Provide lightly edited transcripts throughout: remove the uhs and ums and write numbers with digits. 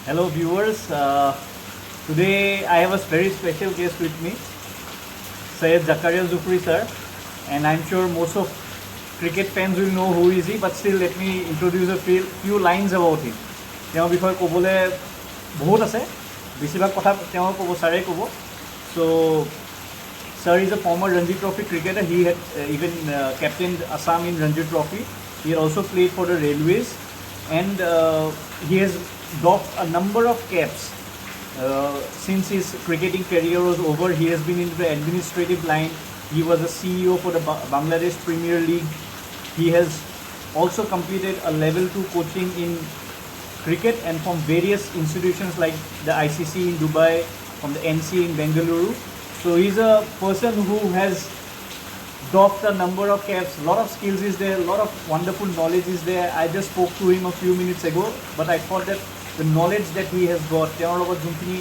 Hello viewers, today I have a very special guest with me, Syed Zakaria Zuffri sir, and I'm sure most of cricket fans will know who is he, but still let me introduce a few lines about him. তেওঁৰ বিষয়ে ক'বলৈ বহুত আছে, বেছিভাগ কথা তেওঁ ক'ব, ছাৰে ক'ব. So sir is a former Ranji Trophy cricketer. He had even captained Assam in Ranji Trophy. He had also played for the Railways, and he has doffed a number of caps. Since his cricketing career was over, he has been into the administrative line. He was a CEO for the Bangladesh Premier League. He has also completed a level 2 coaching in cricket and from various institutions like the ICC in Dubai, from the NC in Bengaluru. So he's a person who has doffed a number of caps. A lot of skills is there, a lot of wonderful knowledge is there. I just spoke to him a few minutes ago, but I thought that the knowledge that he has got, তেওঁৰ লগত যোনখিনি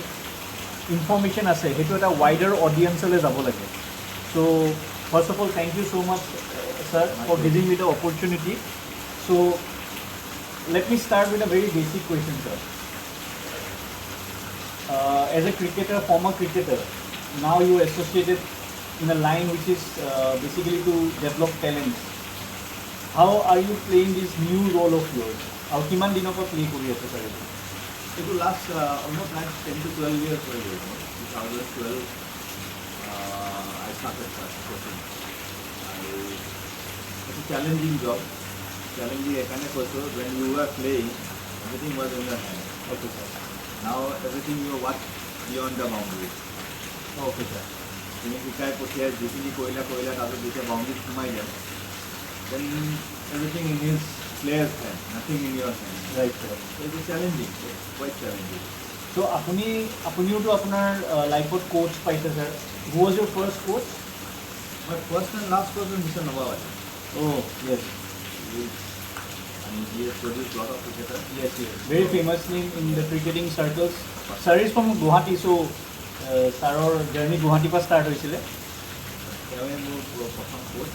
information আছে, সেইটো এটা wider audience লৈ যাব লাগে. So first of all, thank you so much, sir, for giving me the opportunity. So let me start with a very basic question, sir. As a cricketer, former cricketer, now you associated in a line which is basically to develop talents. How are you playing this new role of yours? আৰু কিমান দিনৰ পৰা play কৰি আছে sir? It will last almost like 10 to 12 years for you. 2012, I started coaching. It's a challenging job. Challenging, when you were playing, everything was in your hand. Okay, sir. Now everything you watch beyond the boundary. Okay, sir. তুমি শিকাই পঠিয়াই যিখিনি কৰিলা তাৰপিছত যেতিয়া বাউণ্ডেৰীত সোমাই যায়, then everything in his player's hand, nothing in your hand. Right, sir. It's challenging, quite challenging. So আপুনিওতো আপোনাৰ লাইফত কোচ পাইছে sir. Who was your first coach? My first and last coach was Mr. Nawawala. Oh, yes. He has produced a lot of cricketers. Yes. Very famous name in the cricketing circles. Sir is from Guwahati, so ছাৰৰ journey গুৱাহাটীৰ পৰা start হৈছিলে. তেওঁৱে মোৰ প্ৰথম coach.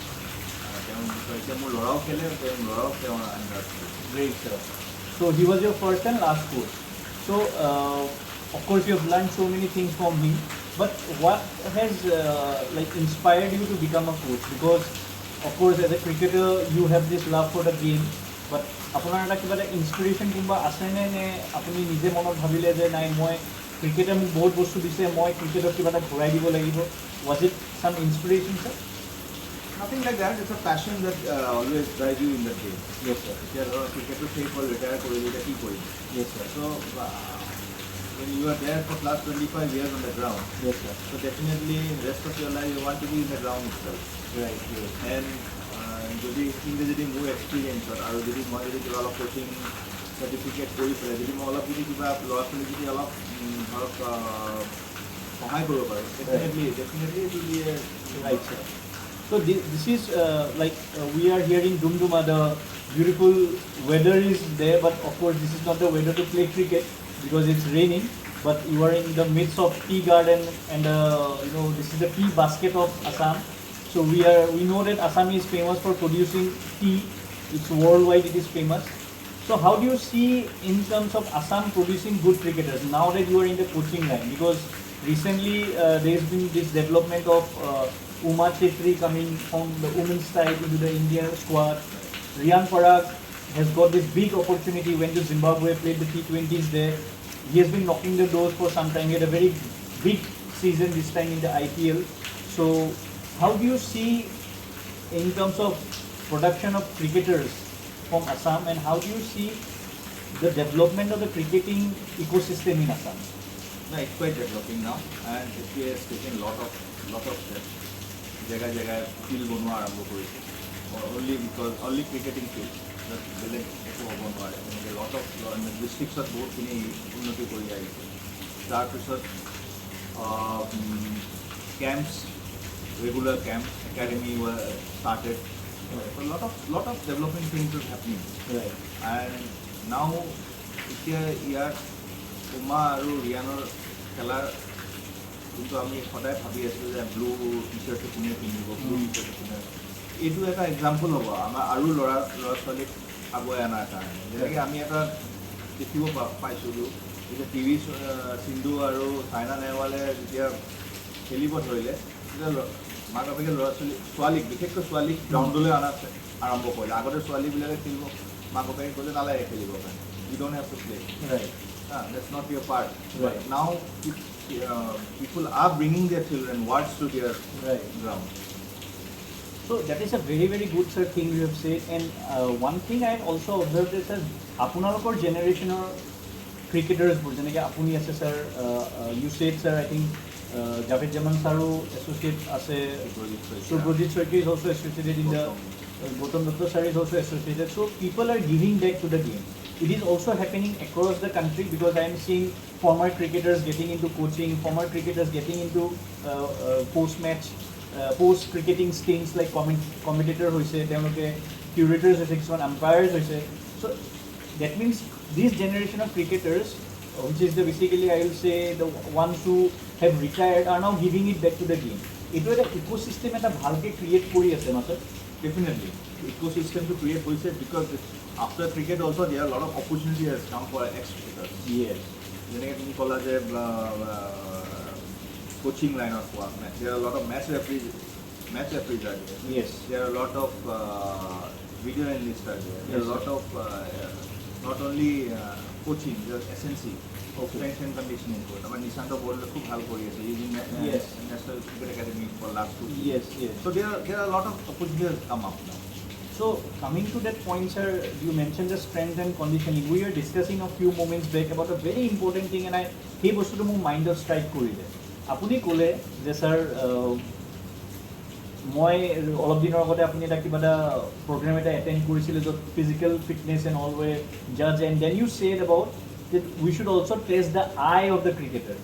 তেওঁ এতিয়া মোৰ ল'ৰাও খেলে, ল'ৰাও তেওঁৰ আণ্ডাৰত খেলে. Great, sir. So he was your first and last coach. So of course you have learned so many things from him. But what has inspired you to become a coach? Because of course as a cricketer you have this love for the game. But আপোনাৰ এটা কিবা এটা inspiration কিবা আছেনে নে আপুনি নিজে মনত ভাবিলে যে নাই মই ক্ৰিকেটে মোক বহুত বস্তু দিছে, মই ক্ৰিকেটক কিবা এটা ঘূৰাই দিব লাগিব? Was it some inspiration, sir? Nothing like that. It's a passion that always drives you in the game. Yes, sir. এতিয়া ধৰক ক্ৰিকেটটো শেষ হ'ল, ৰিটায়াৰ কৰিলোঁ, এতিয়া কি কৰিম? Yes, sir. So when you are there for last 25 years on the ground, Yes, sir. so definitely rest of your life you want to be in the ground itself. Right, yes. And যদি মোৰ এক্সপিৰিয়েঞ্চত আৰু যদি মই কিবা অলপ coaching certificate কৰি পেলাই যদি মই অলপ যদি কিবা ল'ৰা ছোৱালী যদি অলপ ধৰক সহায় কৰিব পাৰোঁ, definitely it will be a Right, sir. So this is we are here in Dumduma. The beautiful weather is there, but of course this is not the weather to play cricket because it's raining. But you are in the midst of tea garden, and this is the tea basket of Assam. So we know that Assam is famous for producing tea. It's worldwide, it is famous. So how do you see in terms of Assam producing good cricketers now that you are in the coaching line? Because recently there's been this development of Uma Chetri coming from the women's side into the Indian squad. Riyan Parag has got this big opportunity, went to Zimbabwe, played the T20s there. He has been knocking the doors for some time. He had a very big season this time in the IPL. So how do you see in terms of production of cricketers from Assam, and how do you see the development of the cricketing ecosystem in Assam? No, it's quite developing now, and it has taken lot of steps. জেগাই field বনোৱা আৰম্ভ কৰিছে, only cricketing field, বেলেগ একো হ'ব নোৱাৰে। তেনেকৈ lot of ডিষ্ট্ৰিক্টছত বহুতখিনি উন্নতি কৰি আহিছে। তাৰপিছত camps, regular camps, academy were started. So lot of developing things is happening. Right. And now এতিয়া ইয়াত উমা আৰু ৰিয়ানৰ খেলাৰ কিন্তু আমি সদায় ভাবি আছিলোঁ যে ব্লু টি শ্বাৰ্টটো কোনে পিন্ধিব, ব্লু টি শ্বাৰ্টটো কোনে, এইটো এটা এক্সাম্পল হ'ব আমাৰ আৰু ল'ৰা ছোৱালীক আগুৱাই অনাৰ কাৰণে। যেনেকৈ আমি এটা দেখিব পাইছিলোঁ এতিয়া টিভি সিন্ধু আৰু চাইনা নেহৱালে যেতিয়া খেলিব ধৰিলে তেতিয়া মাক বাপেকে ল'ৰা ছোৱালীক বিশেষকৈ ছোৱালীক গ্ৰাউণ্ডলৈ অনা আৰম্ভ কৰিলে আগতে ছোৱালীবিলাকে খেলিব মাক বাপেকে ক'লে নালাগে খেলিবৰ কাৰণে you don't have to play Right. that's not your part but Right. now people are bringing their children wards to their Right. ground. So that is a very very good sir thing you have said, and one thing I have also observed is sir আপোনালোকৰ জেনেৰেশ্যনৰ ক্ৰিকেটাৰ্ছবোৰ যেনেকৈ আপুনি আছে sir, you said sir I think Javed Jaman saro associate আছে, Subhajit Shweta is also associated in the Gautam Dutta sir is also associated, so people are giving back to the game. It is also happening across the country because I am seeing former cricketers getting into coaching, former cricketers getting into post-match, post-cricketing stints like commentator hoise, teloke curators hoise, kisman umpires hoise. So that means this generation of cricketers, which is the basically I will say the ones who have retired, are now giving it back to the game. It was an ecosystem eta bhalke create kori ase na sir. Definitely ecosystem to create hoise because after cricket also there are a lot of opportunity has come for ex-cricketers. Yes. যেনেকৈ তুমি ক'লা যে coaching line of work, there are a lot of match referees are there. Yes. There are a lot of video analysts are there. There are a lot of not only coaching, there are SNC, strength and conditioning coach. আমাৰ নিশান্ত বড়োৱে খুব ভাল কৰি আছে using Yes. National Cricket Academy for last 2 years. Yes, yes. So there are a lot of opportunities come up now. So coming to that point, sir, you mentioned the strength and conditioning. We were discussing a few moments back about a very important thing, and সেই বস্তুটো মোৰ মাইণ্ডত strike কৰিলে। আপুনি ক'লে যে sir মই অলপ দিনৰ আগতে আপুনি এটা কিবা এটা প্ৰগ্ৰেম এটা এটেণ্ড কৰিছিলে য'ত physical fitness and all we জাজ and then you said about that we should also test the eye of the cricketer.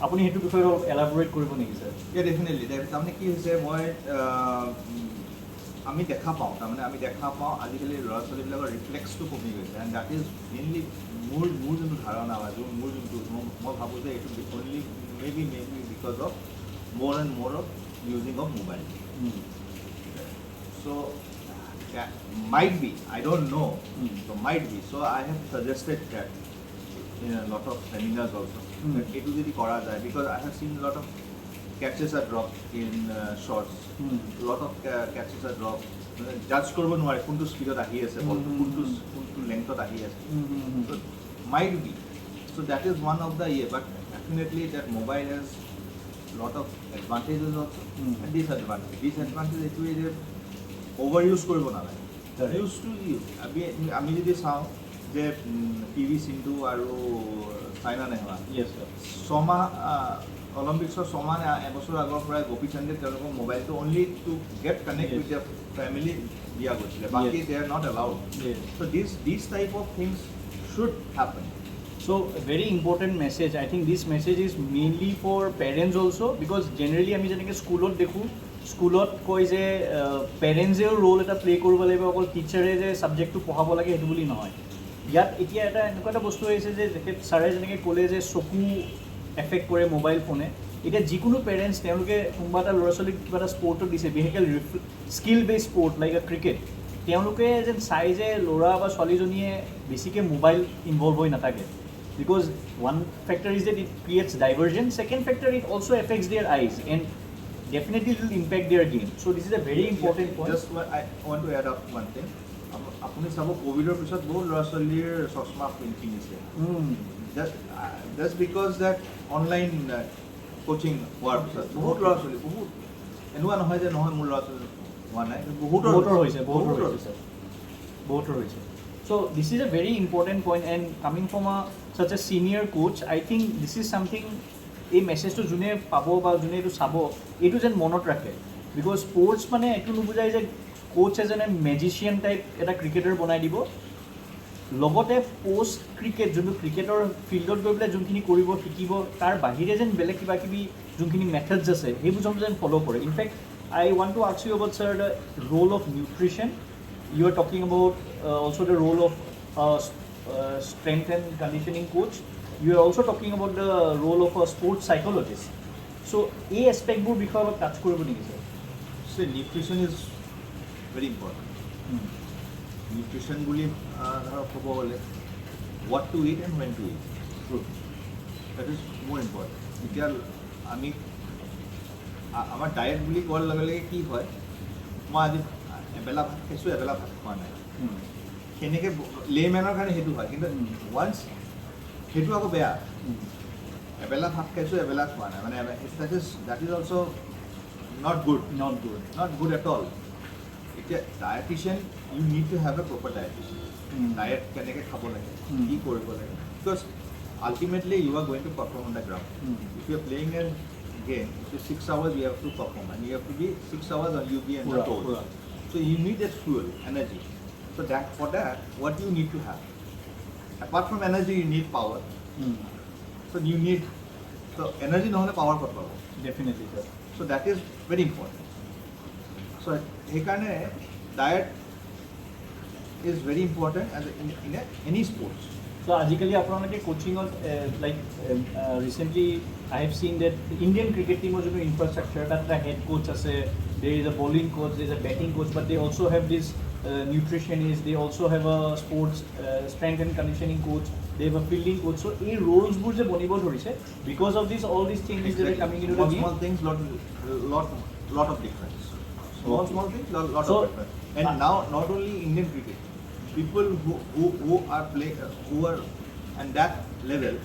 আপুনি সেইটো বিষয়ে অলপ এলাবৰেট কৰিব নেকি ছাৰ? ডেফিনেটলি তাৰমানে কি হৈছে মই আমি দেখা পাওঁ আজিকালি ল'ৰা ছোৱালীবিলাকৰ ৰিফ্লেক্সটো কমি গৈছে এণ্ড দ্যাট ইজ মেইনলি মোৰ যোনটো ধাৰণা বা মোৰ যোনটো মই ভাবোঁ যে এইটো অনলি মেবি বিকজ অফ মোৰ এণ্ড মোৰ অফ ইউজিং অফ মোবাইল চ' might be, I don't know, so might be. So I have suggested that in a lot of seminars also, that it will be kora jai because I have seen a lot of catches are dropped in shots, a lot of catches are dropped. Judge korbo nware kuntu speed ot ahi ase ball kuntu length ot ahi ase. So might be. So that is one of the but definitely that mobile has lot of advantages also and disadvantages. Disadvantage etu is overuse korbo nalage. Used to use. আমি যদি চাওঁ যে TV সিন্ধু আৰু চাইনা নেহৱাল ছমাহ অলিম্পিক্সৰ ছমাহ এবছৰ আগৰ পৰাই গোপী চন্দে তেওঁলোকৰ মোবাইলটো only to get connect with the family দিয়া গৈছিলে বাকী দে আৰ নট এলাউড চ' দিছ type of things should happen So a very important message. I think this message is mainly for parents also because generally আমি যেনেকৈ স্কুলত দেখোঁ স্কুলত কয় যে পেৰেণ্টছেও ৰোল এটা প্লে' কৰিব লাগিব অকল টিচাৰে যে ছাবজেক্টটো পঢ়াব লাগে সেইটো বুলি নহয় ইয়াত এতিয়া এটা এনেকুৱা এটা বস্তু আহিছে যে তেখেত ছাৰে যেনেকৈ ক'লে যে চকু এফেক্ট কৰে মোবাইল ফোনে এতিয়া যিকোনো পেৰেণ্টছ তেওঁলোকে কোনোবা এটা ল'ৰা ছোৱালীক কিবা এটা স্পৰ্টত দিছে বিশেষকৈ স্কিল বেছ স্পৰ্ট লাইক এ ক্ৰিকেট তেওঁলোকে যেন চাই যে ল'ৰা বা ছোৱালীজনীয়ে বেছিকৈ মোবাইল ইনভলভ হৈ নাথাকে because one factor is that it creates diversion, second factor it also affects their eyes and definitely it will impact their game. So this is a very important point. Just I want to add up one thing. আপুনি চাব কোভিডৰ পিছত বহুত ল'ৰা ছোৱালীৰ চশমা কিনিছে just because that online coaching হোৱাৰ পিছত বহুত ল'ৰা ছোৱালী বহুত এনেকুৱা নহয় যে নহয় মোৰ ল'ৰা ছোৱালী হোৱা নাই বহুতৰ হৈছে So this is a very important point and coming from such a senior coach, I think this is something a message to june pabo ba june to sabo etu jen monot rakhe because sports mane etu nubujai je coach as a magician type eta cricketer bonai dibo logote post cricket junu cricketer fieldot goi bela junkhini koribo hikibo tar bahire jen bele kiba kibi junkhini methods ase he bujom jen follow kore in fact I want to ask you about sir the role of nutrition. You are talking about also the role of strength and conditioning coach. You are also talking about the role of a sports psychologist. So, a aspect bur bikhoy alop touch koribo niki sir? So, nutrition is very important. Nutrition buli dharo kobo hole what to eat and when to eat. True. That is more important. এতিয়া আমি আমাৰ diet বুলি কোৱাৰ লগে লগে কি হয়, মই আজি এবেলা ভাত খাইছোঁ, এবেলা ভাত খোৱা নাই, সেনেকৈ লেমেনৰ কাৰণে সেইটো হয়। কিন্তু ওৱান্স সেইটো আকৌ বেয়া, এবেলা ভাত খাইছোঁ, এবেলা খোৱা নাই, মানে that is also not good at all. এতিয়া dietitian, you need to have a proper dietitian. Diet কেনেকৈ খাব লাগে, কি কৰিব লাগে, because ultimately you are going to perform on the ground. If you are playing a game, so 6 hours you have to perform, and you have to be 6 hours or you be on the toes. So you need that fuel, energy. So for that, what you need to have? Apart from energy, you need power. So you need, so energy নহলে power ক'ত পাব? Definitely, sir. So that is very important. So সেইকাৰণে diet is very important as in any sports. So আজিকালি আপোনালোকে কোচিঙত like recently I have seen that Indian cricket team যোনটো infrastructure, তাত এটা head coach আছে, there is a bowling coach, there is a batting coach, but they also have this nutritionist, they also have a sports strength and conditioning coach, they have a fielding coach. So এই roles-বোৰ যে বনিব ধৰিছে, because of this all these changes that are coming into the game. Small things, lot of difference. Small things, lot of difference. And now not only Indian cricket, people who are playing, who are at that level,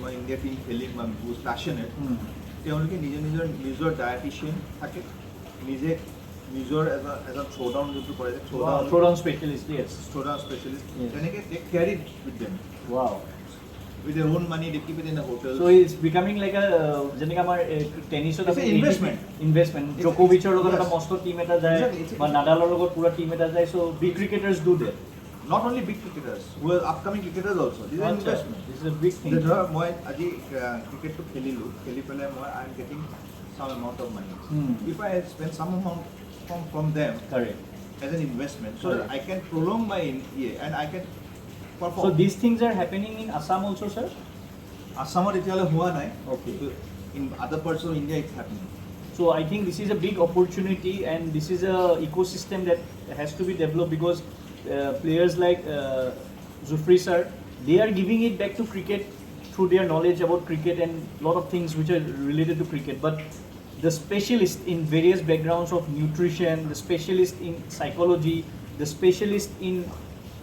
my India team খেলিম বা who is passionate, তেওঁলোকে নিজৰ dietitian থাকে, নিজৰ এজন throwdown যোনটো কৰে, Throwdown specialist, yes. Throwdown specialist, তেনেকৈ they carry with them. Wow. With their own money, they keep it in the hotels. So it's becoming like a যেনেকৈ আমাৰ টেনিছত It's an investment. জকোভিচৰ লগত এটা মস্ত টিম এটা যায়, Exactly. বা নাডালৰ লগত পুৰা টিম এটা যায়, so big cricketers do that. Not only big cricketers, who are upcoming cricketers also. This is an investment. This is a big thing. ধৰা মই আজি ক্ৰিকেটটো খেলিলোঁ, খেলি পেলাই মই I am getting some amount of money. If I spend some amount from them Correct. as an investment, so that I can prolong my year and I can perform. So these things are happening in Assam also, sir? আসামত এতিয়ালৈ হোৱা নাই. Okay. In other parts of India it's happening. So I think this is a big opportunity, and this is a ecosystem that has to be developed, because players like Zuffri sir, they are giving it back to cricket through their knowledge about cricket and lot of things which are related to cricket. But the specialist in various backgrounds of nutrition, the specialist in psychology, the specialist in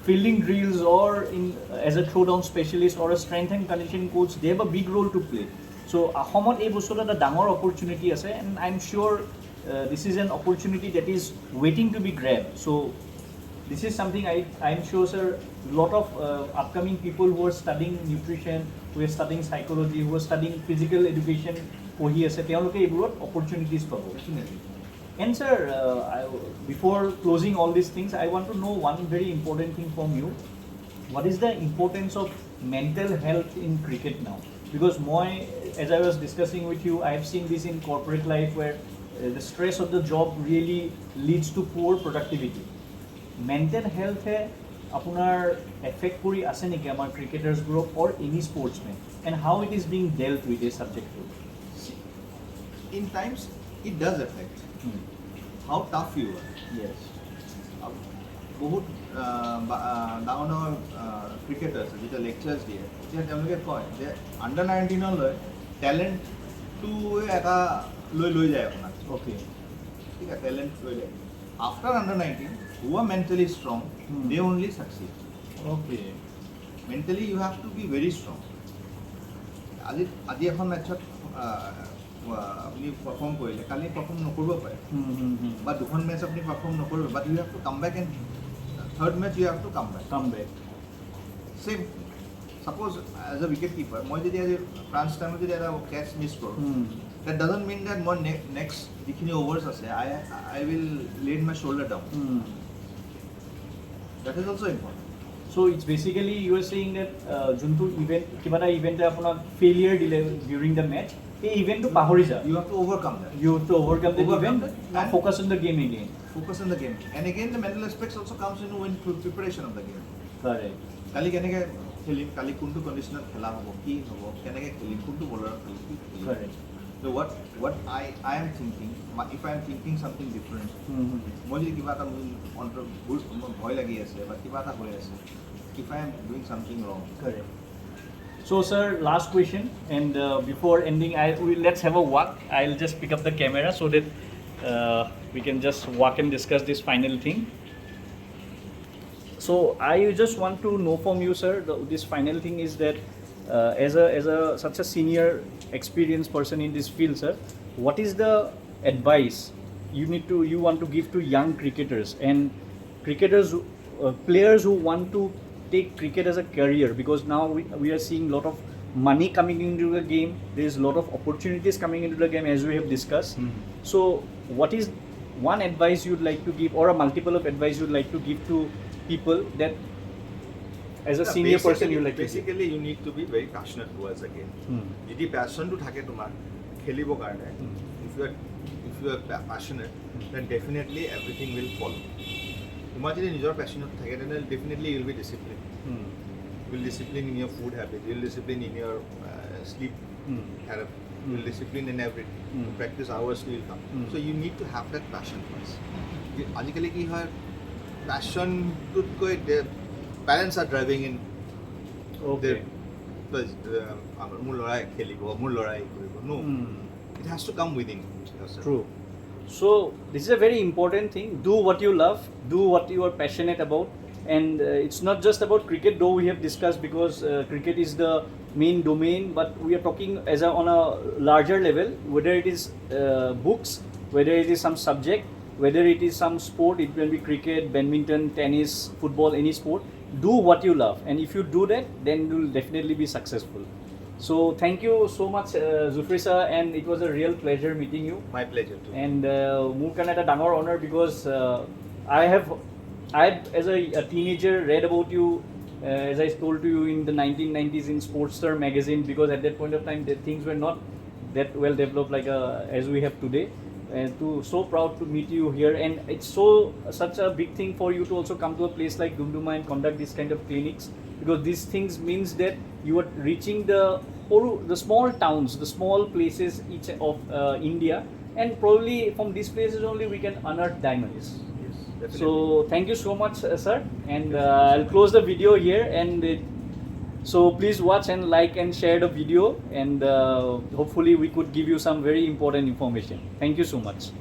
fielding drills, or in as a throwdown specialist or a strength and conditioning coach, they have a big role to play. So Ahomot এই বস্তুটা এটা ডাঙৰ opportunity আছে, and I'm sure this is an opportunity that is waiting to be grabbed. So this is something I'm sure, sir, lot of upcoming people who are studying nutrition, who are studying psychology, who are studying physical education পঢ়ি আছে, তেওঁলোকে এইবোৰত opportunities পাব. Definitely. And sir, before closing all these things, I want to know one very important thing from you. What is the importance of mental health in cricket now? Because as I was discussing with you, I have seen this in corporate life, where the stress of the job really leads to poor productivity. Mental health আপোনাৰ effect কৰি আছে নেকি আমাৰ ক্ৰিকেটাৰ্ছবোৰক or any sportsman, and how it is being dealt with this subject? In times it does affect how tough you are. Yes. বহুত ডাঙৰ ডাঙৰ cricketers যেতিয়া লেকচাৰ্ছ দিয়ে, তেতিয়া তেওঁলোকে কয় যে আণ্ডাৰ 19লৈ টেলেণ্টটোৱে এটা লৈ যায় আপোনাক। Okay. ঠিক আছে, টেলেণ্ট লৈ যায়। After under 19, who are mentally strong, they only succeed. Okay. Mentally you have to be very strong. আজি এখন মেটচত আপুনি পাৰফৰ্ম কৰিলে, কালি পাৰফৰ্ম নকৰিব পাৰে, বা দুখন মেচ আপুনি পাৰফৰ্ম নকৰিব, but you have to come back, and third match you have to come back. Same shapes as a wicket keeper, মই যদি আজি ফ্ৰান্স টাইমত যদি এটা কেচ মিছ কৰোঁ, that doesn't mean that মই next যিখিনি overs আছে, I will lay my shoulder down. That is also important. So it's basically you are saying that যোনটো ইভেণ্ট কিবা এটা ইভেণ্টে আপোনাক ফেইলিয়াৰ দিলে during the match, এই ইভেণ্টটো পাহৰি যা। You have to overcome that. You have to overcome the event and focus on the game again. Focus on the game. And again the mental aspects also comes in when preparation of the game. Correct. কালি কেনেকৈ খেলিম, কালি কোনটো কণ্ডিশ্যনত খেলা হ'ব, কি হ'ব, কেনেকৈ খেলিম, কোনটো বলাৰত খেলিম, কি খেলিম। Correct. So what I am thinking, if I am thinking something different, মই যদি কিবা এটা মোৰ ভয় লাগি আছে বা কিবা এটা হৈ আছে, if I am doing something wrong. Correct. So, sir, last question, and before ending, let's have a walk. I'll just pick up the camera so that we can just walk and discuss this final thing. So, I just want to know from you, sir. This final thing is that as a such a senior, experienced person in this field, sir, what is the advice you want to give to young cricketers and cricketers, players who want to take cricket as a career, because now we are seeing a lot of money coming into the game, there is a lot of opportunities coming into the game as we have discussed. So what is one advice you'd like to give, or a multiple of advice you'd like to give to people that as a senior person you like to give? Basically you need to be very passionate towards the game. If the passion to thake tomar khelibo karone, if you are passionate, then definitely everything will follow. Tomar jodi nijor passionate thake, then definitely you will be disciplined. You will discipline in your food habit, you will discipline in your sleep therapy, you will discipline in everything. Practice hours will come. So you need to have that passion first. Ajikali ki hoy passion to koi parents are driving in. Okay. মোৰ ল'ৰাই খেলিব, মোৰ ল'ৰাই কৰিব. No, it has to come within yourself. True. So this is a very important thing. Do what you love, do what you are passionate about, and it's not just about cricket, though we have discussed, because cricket is the main domain, but we are talking on a larger level, whether it is books, whether it is some subject, whether it is some sport, it can be cricket, badminton, tennis, football, any sport. Do what you love, and if you do that, then you will definitely be successful. So thank you so much, Zuffri sir, and it was a real pleasure meeting you. My pleasure too. And মোৰ কাৰণে এটা ডাঙৰ honor, because I as a teenager read about you, as I told to you, in the 1990s in Sportster magazine, because at that point of time the things were not that well developed like as we have today. And so proud to meet you here, and it's such a big thing for you to also come to a place like Dumduma and conduct this kind of clinics, because these things means that you are reaching the small towns, the small places each of India, and probably from these places only we can unearth diamonds. Yes, definitely. So thank you so much, sir, and I'll close the video here, and so please watch and like and share the video, and hopefully we could give you some very important information. Thank you so much.